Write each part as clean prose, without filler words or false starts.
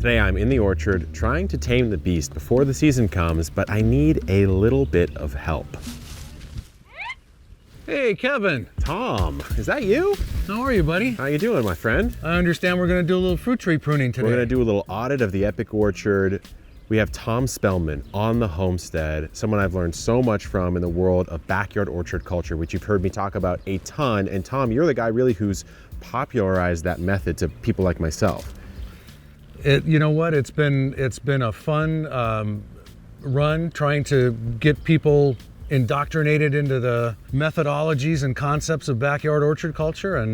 Today I'm in the orchard trying to tame the beast before the season comes, but I need a little bit of help. Hey, Kevin. Tom, is that you? How are you, buddy? How you doing, my friend? I understand we're going to do a little fruit tree pruning today. We're going to do a little audit of the epic orchard. We have Tom Spellman on the homestead, someone I've learned so much from in the world of backyard orchard culture, which you've heard me talk about a ton. And Tom, you're the guy really who's popularized that method to people like myself. You know what? It's been a fun run trying to get people indoctrinated into the methodologies and concepts of backyard orchard culture, and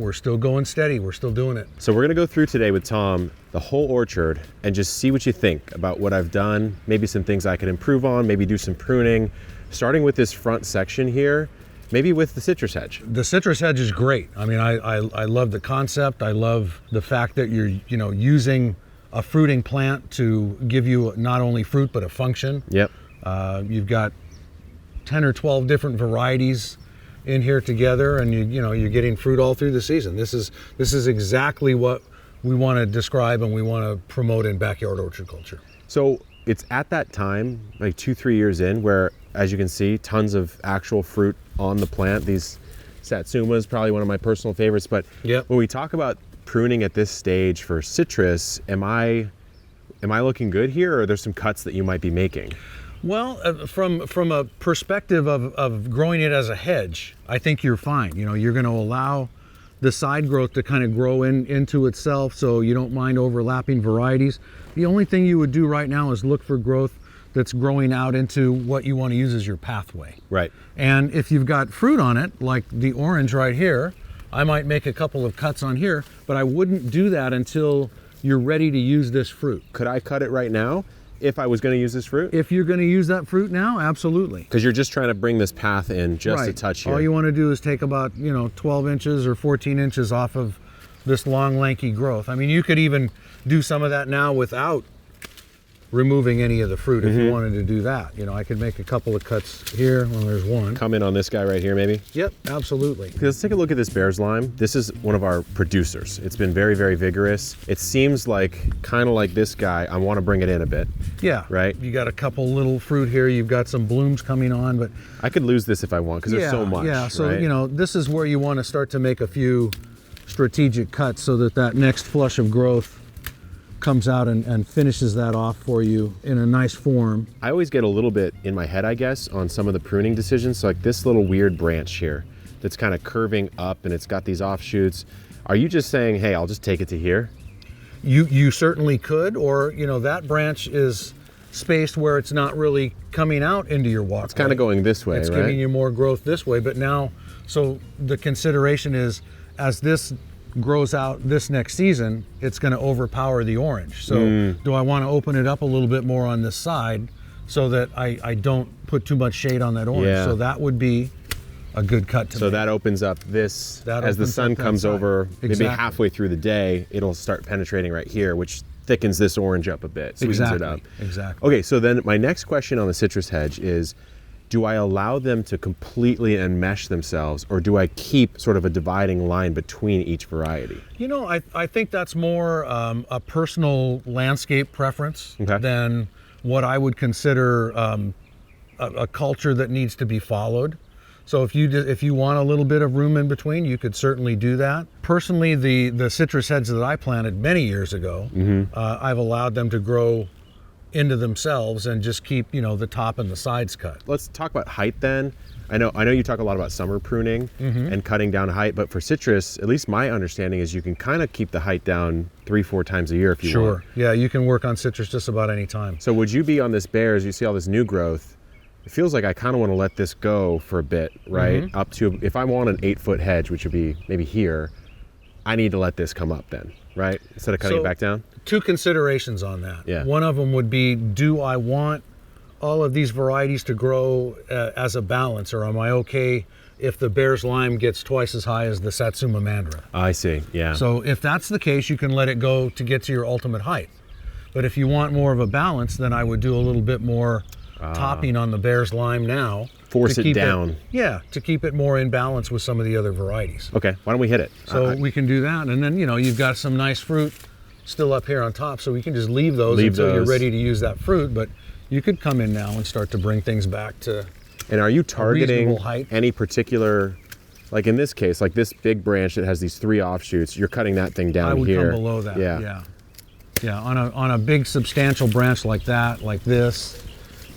we're still going steady. We're still doing it. So we're going to go through today with Tom the whole orchard and just see what you think about what I've done, maybe some things I could improve on, maybe do some pruning, starting with this front section here, maybe with the citrus hedge. The citrus hedge is great. I mean, I love the concept. I love the fact that you're using a fruiting plant to give you not only fruit but a function. Yep. You've got 10 or 12 different varieties in here together, and you're getting fruit all through the season. This is exactly what we want to describe and we want to promote in backyard orchard culture. So it's at that time, like 2-3 years in, where, as you can see, tons of actual fruit on the plant. These Satsumas, probably one of my personal favorites. But yep. When we talk about pruning at this stage for citrus, am I looking good here, or are there some cuts that you might be making? Well, from a perspective of growing it as a hedge, I think you're fine. You're going to allow the side growth to kind of grow into itself, so you don't mind overlapping varieties. The only thing you would do right now is look for growth that's growing out into what you want to use as your pathway. Right. And if you've got fruit on it, like the orange right here, I might make a couple of cuts on here, but I wouldn't do that until you're ready to use this fruit. Could I cut it right now if I was going to use this fruit? If you're going to use that fruit now, absolutely. Because you're just trying to bring this path in just right. a touch here. All you want to do is take about 12 inches or 14 inches off of this long, lanky growth. I mean, you could even do some of that now without removing any of the fruit if you wanted to do that. I could make a couple of cuts here. Well, there's one. Come in on this guy right here, maybe? Yep, absolutely. Let's take a look at this bear's lime. This is one of our producers. It's been very, very vigorous. It seems like, kind of like this guy, I want to bring it in a bit. Yeah. Right? You got a couple little fruit here. You've got some blooms coming on, but I could lose this if I want, because there's so much. Yeah, so, right? This is where you want to start to make a few strategic cuts so that next flush of growth comes out and finishes that off for you in a nice form. I always get a little bit in my head, I guess, on some of the pruning decisions. So like this little weird branch here that's kind of curving up and it's got these offshoots. Are you just saying, hey, I'll just take it to here? You certainly could, or that branch is spaced where it's not really coming out into your walkway. It's kind of going this way, it's right? giving you more growth this way, but now, so the consideration is, as this grows out this next season, it's going to overpower the orange. So do I want to open it up a little bit more on this side so that I don't put too much shade on that orange? Yeah. So that would be a good cut to So make. that opens up this, That as the opens sun up that comes side. over, maybe Exactly. halfway through the day, it'll start penetrating right here, which thickens this orange up a bit, sweetens it up. Exactly. Okay, so then my next question on the citrus hedge is, do I allow them to completely enmesh themselves, or do I keep sort of a dividing line between each variety? I think that's more a personal landscape preference than what I would consider a culture that needs to be followed. So if you want a little bit of room in between, you could certainly do that. Personally, the citrus hedges that I planted many years ago, I've allowed them to grow into themselves and just keep the top and the sides cut. Let's talk about height then. I know you talk a lot about summer pruning and cutting down height, but for citrus, at least my understanding is you can kind of keep the height down 3-4 times a year if you want. Sure. Yeah, you can work on citrus just about any time. So would you be on this bear as you see all this new growth? It feels like I kind of want to let this go for a bit, right? Up to, if I want an 8-foot hedge, which would be maybe here, I need to let this come up then, right? Instead of cutting it back down? Two considerations on that. Yeah. One of them would be, do I want all of these varieties to grow as a balance, or am I okay if the bear's lime gets twice as high as the Satsuma mandra? I see, yeah. So if that's the case, you can let it go to get to your ultimate height. But if you want more of a balance, then I would do a little bit more topping on the bear's lime now. Force it down. To keep it more in balance with some of the other varieties. Okay, why don't we hit it? So we can do that, and then you've got some nice fruit still up here on top, so we can just leave those until you're ready to use that fruit. But you could come in now and start to bring things back to. And are you targeting height. any particular, like in this case, like this big branch that has these 3 offshoots, you're cutting that thing down here? I would come below that, yeah. On a big substantial branch like that, like this,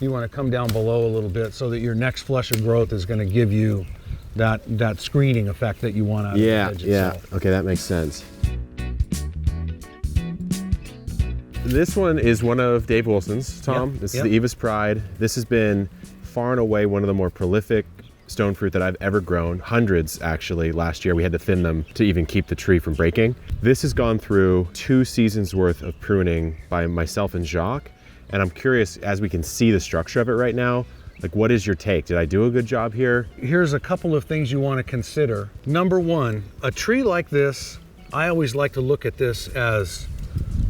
you want to come down below a little bit so that your next flush of growth is going to give you that screening effect that you want out of the hedge itself. Okay, that makes sense. This one is one of Dave Wilson's, Tom. This is the Eva's Pride. This has been far and away one of the more prolific stone fruit that I've ever grown. Hundreds, actually. Last year we had to thin them to even keep the tree from breaking. This has gone through 2 seasons worth of pruning by myself and Jacques. And I'm curious, as we can see the structure of it right now, like, what is your take? Did I do a good job here? Here's a couple of things you want to consider. Number one, a tree like this, I always like to look at this as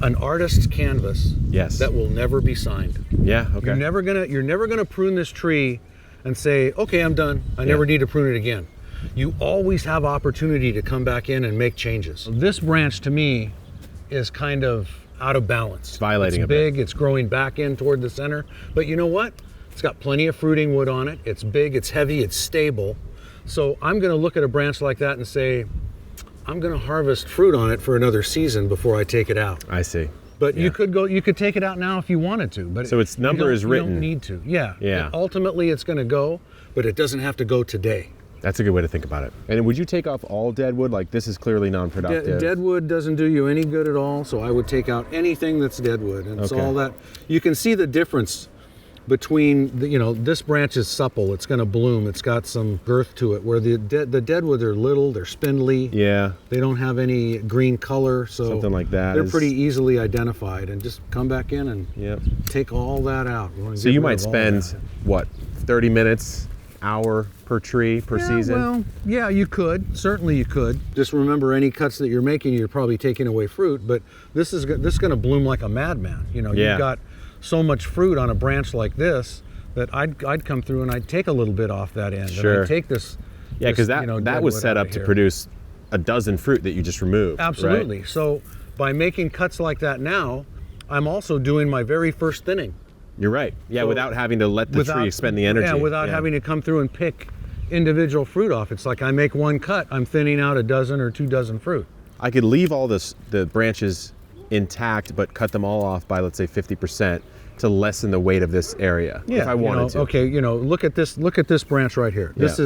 an artist's canvas that will never be signed. Yeah, okay. You're never gonna prune this tree and say, okay, I'm done. I never need to prune it again. You always have opportunity to come back in and make changes. This branch to me is kind of out of balance. It's violating a bit. It's big, it's growing back in toward the center, but you know what? It's got plenty of fruiting wood on it. It's big, it's heavy, it's stable. So I'm gonna look at a branch like that and say, I'm gonna harvest fruit on it for another season before I take it out. I see. But you could take it out now if you wanted to. But so its number is written. You don't need to. Yeah. Ultimately it's gonna go, but it doesn't have to go today. That's a good way to think about it. And would you take off all dead wood? Like, this is clearly non-productive. Dead wood doesn't do you any good at all, so I would take out anything that's dead wood. And it's all that. You can see the difference between, this branch is supple, it's gonna bloom, it's got some girth to it, where the dead wood are little, they're spindly. Yeah. They don't have any green color, so something like that. They're pretty easily identified, and just come back in and take all that out. So you might spend, what, 30 minutes, hour per tree per season? Well, yeah, you could. Certainly you could. Just remember, any cuts that you're making, you're probably taking away fruit, but this is going to bloom like a madman. You've got so much fruit on a branch like this that I'd come through and I'd take a little bit off that end. Sure. And I'd take this. Yeah, because that was set up to produce a dozen fruit that you just removed. Absolutely. Right? So by making cuts like that now, I'm also doing my very first thinning. You're right. Yeah, so without having to let the tree expend the energy. Yeah, without having to come through and pick individual fruit off. It's like I make one cut, I'm thinning out a dozen or 2 dozen fruit. I could leave all the branches intact, but cut them all off by, let's say, 50% to lessen the weight of this area if I wanted to. Okay, look at this branch right here. This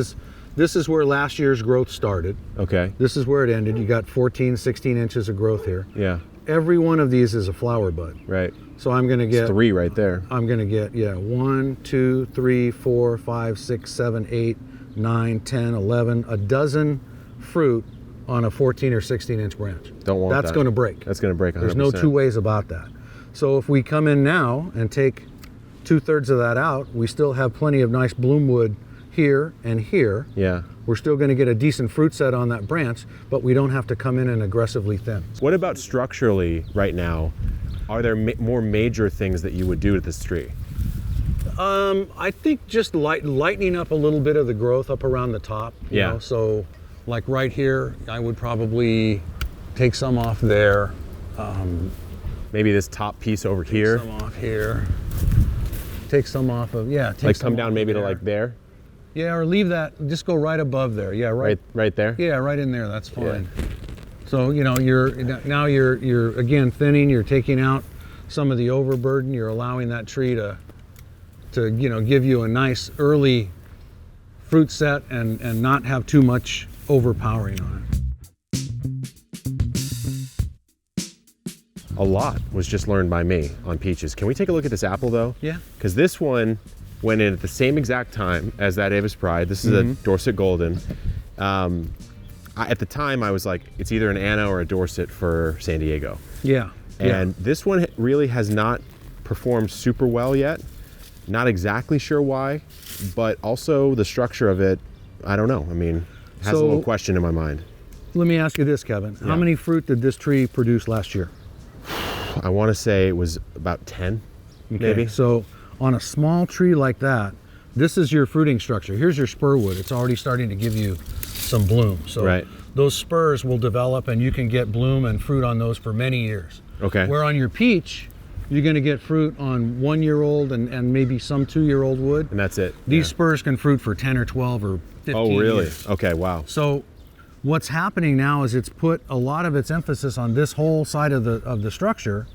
is where last year's growth started. Okay. This is where it ended. You got 14, 16 inches of growth here. Yeah. Every one of these is a flower bud. Right. So I'm gonna get 3 right there. I'm gonna get 1, 2, 3, 4, 5, 6, 7, 8, 9, 10, 11, a dozen fruit on a 14 or 16 inch branch. Don't want that. That's gonna break. That's gonna break 100%. There's no 2 ways about that. So if we come in now and take 2/3 of that out, we still have plenty of nice bloom wood here and here. Yeah. We're still going to get a decent fruit set on that branch, but we don't have to come in and aggressively thin. What about structurally right now? Are there more major things that you would do to this tree? I think just lightening up a little bit of the growth up around the top. You know? So like right here, I would probably take some off there. Maybe this top piece over here. Take some off here. Take some off of, take like some come down maybe there. to like there? Yeah, or leave that, just go right above there. Yeah, right there? Yeah, right in there, that's fine. Yeah. So, you're again thinning, you're taking out some of the overburden, you're allowing that tree to give you a nice early fruit set and not have too much overpowering on it. A lot was just learned by me on peaches. Can we take a look at this apple though? Yeah. Because this one went in at the same exact time as that Eva's Pride. This is a Dorset Golden. At the time I was like, it's either an Anna or a Dorset for San Diego. Yeah. And this one really has not performed super well yet. Not exactly sure why, but also the structure of it, I don't know. I mean, has a little question in my mind. Let me ask you this, Kevin. How many fruit did this tree produce last year? I want to say it was about 10, maybe. So on a small tree like that, this is your fruiting structure. Here's your spur wood. It's already starting to give you some bloom. So those spurs will develop and you can get bloom and fruit on those for many years. Okay. Where on your peach, you're going to get fruit on 1-year-old and maybe some 2-year-old wood. And that's it. These spurs can fruit for 10 or 12 or 15 Oh, really? years. Okay, wow. So what's happening now is it's put a lot of its emphasis on this whole side of the structure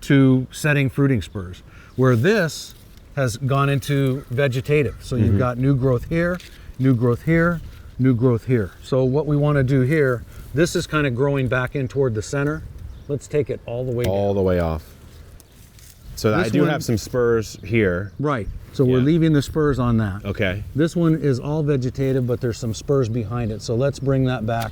to setting fruiting spurs, where this has gone into vegetative. So you've got new growth here, new growth here, new growth here. So what we want to do here, this is kind of growing back in toward the center. Let's take it all the way All down. the way off. So I do have some spurs here. Right. So we're leaving the spurs on that. Okay. This one is all vegetative, but there's some spurs behind it. So let's bring that back.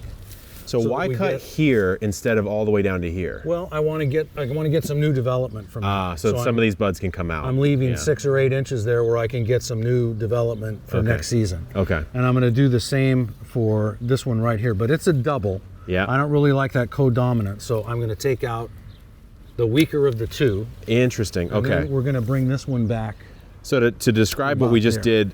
So why cut here instead of all the way down to here? Well, I want to get some new development from that. So some of these buds can come out. I'm leaving 6 or 8 inches there where I can get some new development for next season. Okay. And I'm going to do the same for this one right here, but it's a double. Yeah. I don't really like that co-dominant, so I'm going to take out the weaker of the two. Interesting. And Okay. then we're going to bring this one back. So to describe what we just did,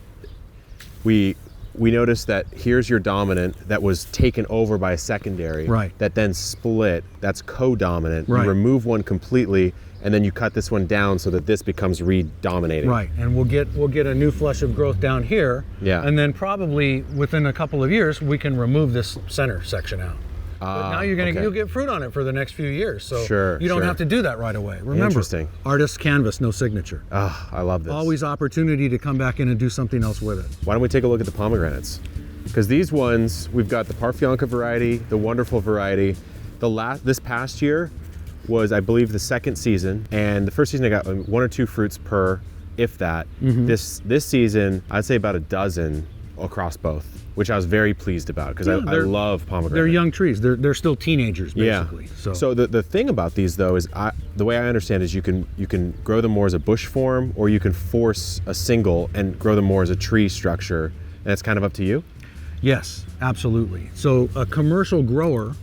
we noticed that here's your dominant that was taken over by a secondary. Right. That then split. That's co-dominant. Right. You remove one completely, and then you cut this one down so that this becomes redominating. Right. And we'll get a new flush of growth down here. Yeah. And then probably within a couple of years we can remove this center section out. But now you'll get fruit on it for the next few years. So you don't have to do that right away. Remember, Interesting. Artist's canvas, no signature. Oh, I love this. Always opportunity to come back in and do something else with it. Why don't we take a look at the pomegranates? Because these ones, we've got the Parfianca variety, the wonderful variety. This past year was, I believe, the second season, and the first season I got 1 or 2 fruits per, if that. This season, I'd say about a dozen across both, which I was very pleased about because I love pomegranate. They're young trees. They're still teenagers, basically. Yeah. So the thing about these though is the way I understand is you can grow them more as a bush form, or you can force a single and grow them more as a tree structure, and it's kind of up to you. Yes, absolutely. So a commercial grower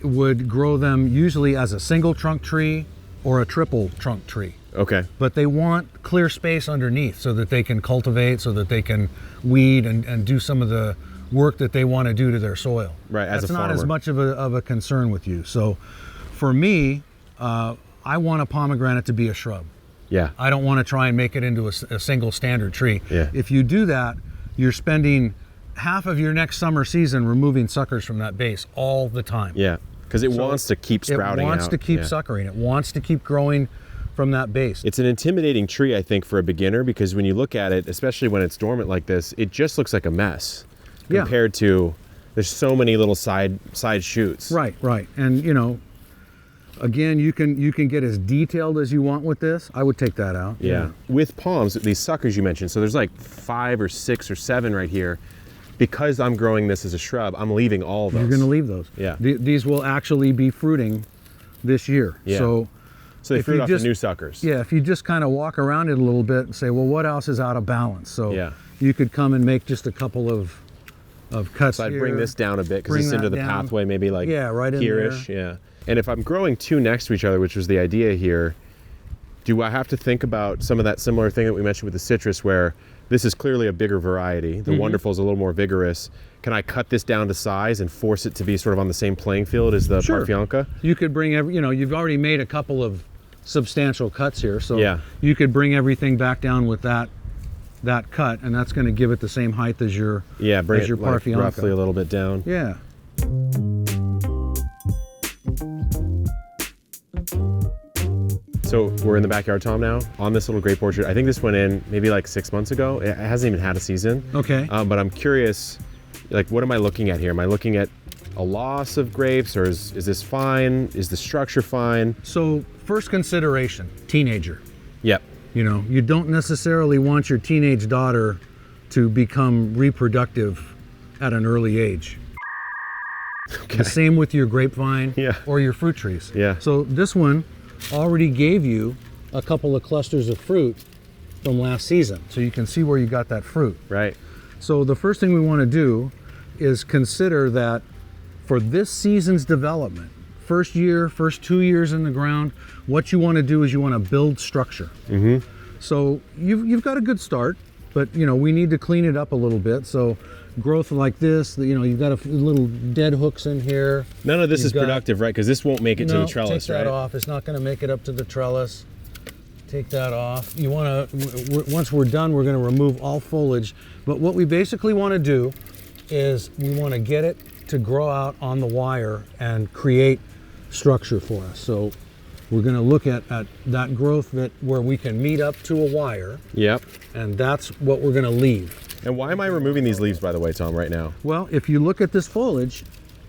would grow them usually as a single trunk tree or a triple trunk tree. Okay. But they want clear space underneath so that they can cultivate, so that they can weed and do some of the work that they want to do to their soil. Right, as a farmer. That's not as much of a concern with you. So for me, I want a pomegranate to be a shrub. Yeah. I don't want to try and make it into a single standard tree. Yeah. If you do that, you're spending half of your next summer season removing suckers from that base all the time. Yeah, because it wants to keep sprouting out. It wants to keep suckering. It wants to keep growing from that base. It's an intimidating tree, I think, for a beginner, because when you look at it, especially when it's dormant like this, it just looks like a mess compared to, there's so many little side shoots. Right. And again, you can get as detailed as you want with this. I would take that out. Yeah. With palms, these suckers you mentioned, so there's like 5 or 6 or 7 right here. Because I'm growing this as a shrub, I'm leaving all of those. You're going to leave those. Yeah. These will actually be fruiting this year. Yeah. So they fruit off the new suckers. Yeah, if you just kind of walk around it a little bit and say, well, what else is out of balance? So you could come and make just a couple of cuts. So I'd here. bring this down a bit because it's into the pathway, maybe like right in here-ish. there. Yeah. And if I'm growing 2 next to each other, which was the idea here, do I have to think about some of that similar thing that we mentioned with the citrus, where this is clearly a bigger variety. The Wonderful is a little more vigorous. Can I cut this down to size and force it to be sort of on the same playing field as the Parfianca? You could bring you've already made a couple of substantial cuts here, so you could bring everything back down with that cut, and that's going to give it the same height as your bring it Parfianca. Like roughly a little bit down. Yeah. So we're in the backyard, Tom, now on this little grape orchard. I think this went in maybe like 6 months ago. It hasn't even had a season. Okay. But I'm curious, like, what am I looking at here? Am I looking at a loss of grapes, or is this fine? Is the structure fine? So first consideration, teenager. Yep. You don't necessarily want your teenage daughter to become reproductive at an early age. Okay. The same with your grapevine or your fruit trees. Yeah. So this one already gave you a couple of clusters of fruit from last season. So you can see where you got that fruit. Right. So the first thing we want to do is consider that for this season's development, first 2 years in the ground, what you want to do is you want to build structure. So you've got a good start. but you know, we need to clean it up a little bit. So growth like this, you know, you've got a little dead hooks in here. None of this is productive, right? Because this won't make it to the trellis, take right? that off. It's not going to make it up to the trellis. Take that off. You want to, once we're done, we're going to remove all foliage. But what we basically want to do is we want to get it to grow out on the wire and create structure for us. So we're going to look at that growth where we can meet up to a wire. Yep. And that's what we're going to leave. And why am I removing these leaves, by the way, Tom, right now? Well, if you look at this foliage,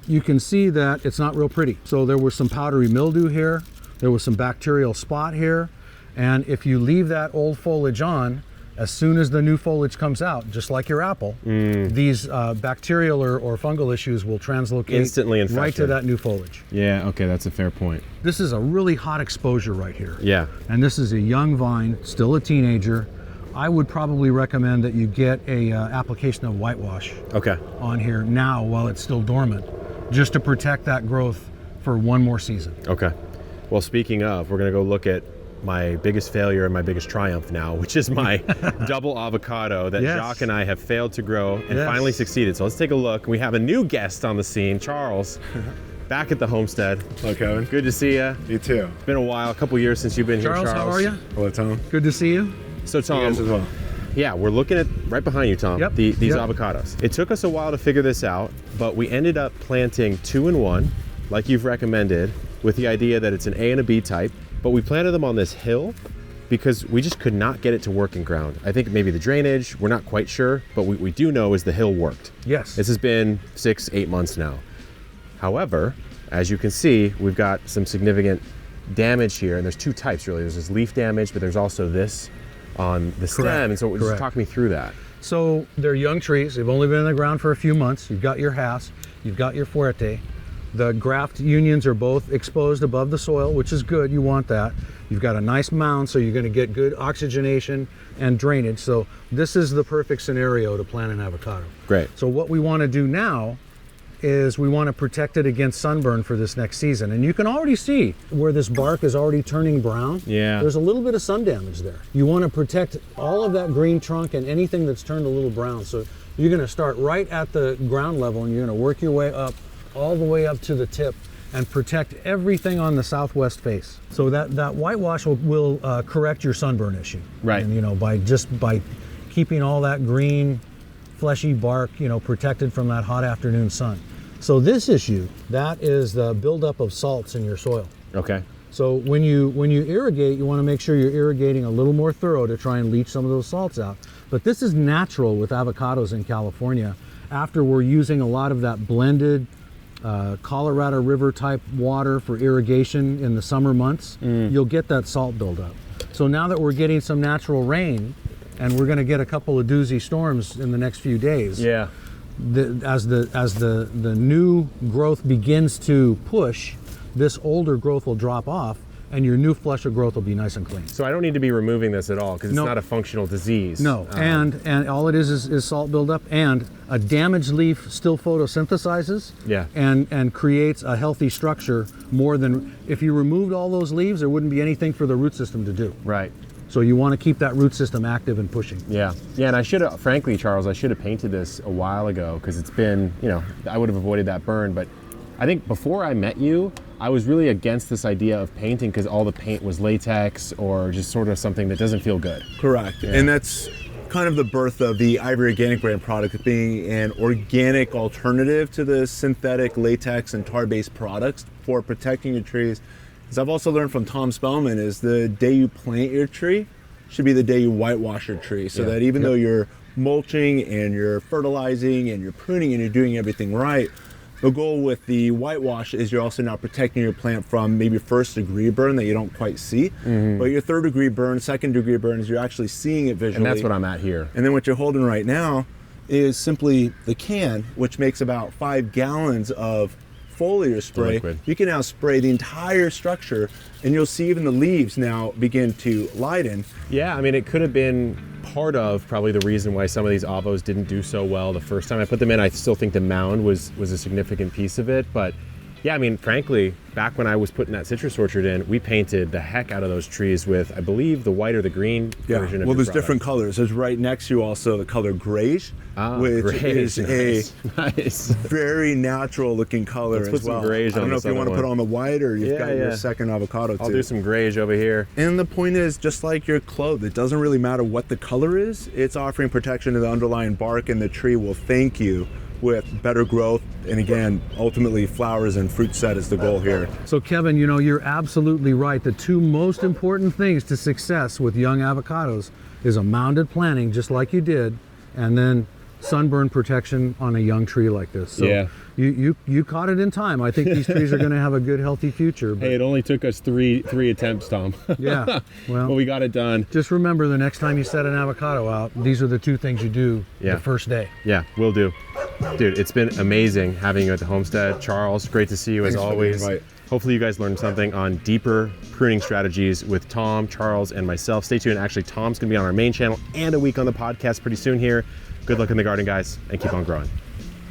you can see that it's not real pretty. So there was some powdery mildew here. There was some bacterial spot here. And if you leave that old foliage on, as soon as the new foliage comes out, just like your apple, these bacterial or fungal issues will translocate instantly right to that new foliage. Yeah, okay, that's a fair point. This is a really hot exposure right here. Yeah. And this is a young vine, still a teenager. I would probably recommend that you get a application of whitewash on here now while it's still dormant, just to protect that growth for one more season. Okay. Well, speaking of, we're gonna go look at my biggest failure and my biggest triumph now, which is my double avocado that Jacques and I have failed to grow and finally succeeded. So let's take a look. We have a new guest on the scene, Charles, back at the homestead. Hello, Kevin. Good to see you. You too. It's been a while, a couple years since you've been here, Charles. How are you? Hello, Tom. Good to see you. So, Tom, You guys as well. yeah, we're looking at right behind you, Tom, these avocados. It took us a while to figure this out, but we ended up planting 2 in 1, like you've recommended, with the idea that it's an A and a B type. But we planted them on this hill because we just could not get it to working ground. I think maybe the drainage, we're not quite sure, but what we do know is the hill worked. Yes. This has been 6-8 months now. However, as you can see, we've got some significant damage here, and there's 2 types really. There's this leaf damage, but there's also this on the stem, and so just talk me through that. So they're young trees. They've only been in the ground for a few months. You've got your Hass, you've got your Fuerte. The graft unions are both exposed above the soil, which is good. You want that. You've got a nice mound, so you're going to get good oxygenation and drainage. So this is the perfect scenario to plant an avocado. Great. So what we want to do now is we want to protect it against sunburn for this next season. And you can already see where this bark is already turning brown. Yeah. There's a little bit of sun damage there. You want to protect all of that green trunk and anything that's turned a little brown. So you're going to start right at the ground level, and you're going to work your way up all the way up to the tip and protect everything on the southwest face. So that whitewash will correct your sunburn issue. Right. And you know, by keeping all that green, fleshy bark, you know, protected from that hot afternoon sun. So this issue, that is the buildup of salts in your soil. Okay. So when you irrigate, you want to make sure you're irrigating a little more thorough to try and leach some of those salts out. But this is natural with avocados in California. After we're using a lot of that blended Colorado River type water for irrigation in the summer months, you'll get that salt buildup. So now that we're getting some natural rain, and we're going to get a couple of doozy storms in the next few days, as the new growth begins to push, this older growth will drop off, and your new flush of growth will be nice and clean. So I don't need to be removing this at all because it's not a functional disease. No, and all it is salt buildup, and a damaged leaf still photosynthesizes and creates a healthy structure more than, if you removed all those leaves, there wouldn't be anything for the root system to do. Right. So you want to keep that root system active and pushing. Yeah, and I should have, frankly, Charles, I should have painted this a while ago because it's been, you know, I would have avoided that burn, but I think before I met you, I was really against this idea of painting because all the paint was latex or just sort of something that doesn't feel good. Correct. Yeah. And that's kind of the birth of the Ivory Organic brand product, being an organic alternative to the synthetic latex and tar-based products for protecting your trees. As I've also learned from Tom Spellman, is the day you plant your tree should be the day you whitewash your tree, so that even though you're mulching and you're fertilizing and you're pruning and you're doing everything right, the goal with the whitewash is you're also now protecting your plant from maybe 1st-degree burn that you don't quite see, but your 3rd-degree burn, 2nd-degree burns, you're actually seeing it visually. And that's what I'm at here. And then what you're holding right now is simply the can, which makes about 5 gallons of foliar spray. Liquid. You can now spray the entire structure, and you'll see even the leaves now begin to lighten. Yeah, I mean, it could have been part of probably the reason why some of these avos didn't do so well the first time I put them in. I still think the mound was a significant piece of it, but Yeah, I mean, frankly, back when I was putting that citrus orchard in, we painted the heck out of those trees with, I believe, the white or the green version of well, your there's different product. colors. There's right next to you also the color Grape, which Grape, is nice. a very natural looking color Let's put as some well. grays I don't on know this if you other want to one. put on the white or you've got your Yeah. second avocado I'll too. do some grayish over here. And the point is, just like your clove, it doesn't really matter what the color is. It's offering protection to the underlying bark, and the tree will thank you with better growth. And again, ultimately, flowers and fruit set is the goal here. So Kevin, you know, you're absolutely right. The two most important things to success with young avocados is a mounded planting, just like you did, and then sunburn protection on a young tree like this. So Yeah. you caught it in time. I think these trees are going to have a good, healthy future. But Hey, it only took us three attempts, Tom. yeah, Well, we got it done. just remember the next time you set an avocado out, these are the two things you do the first day. Yeah, will do. Dude, it's been amazing having you at the homestead. Charles, great to see you as Thanks for the always. invite. Hopefully you guys learned something on deeper pruning strategies with Tom, Charles, and myself. Stay tuned. Actually, Tom's going to be on our main channel and a week on the podcast pretty soon here. Good luck in the garden, guys, and keep on growing.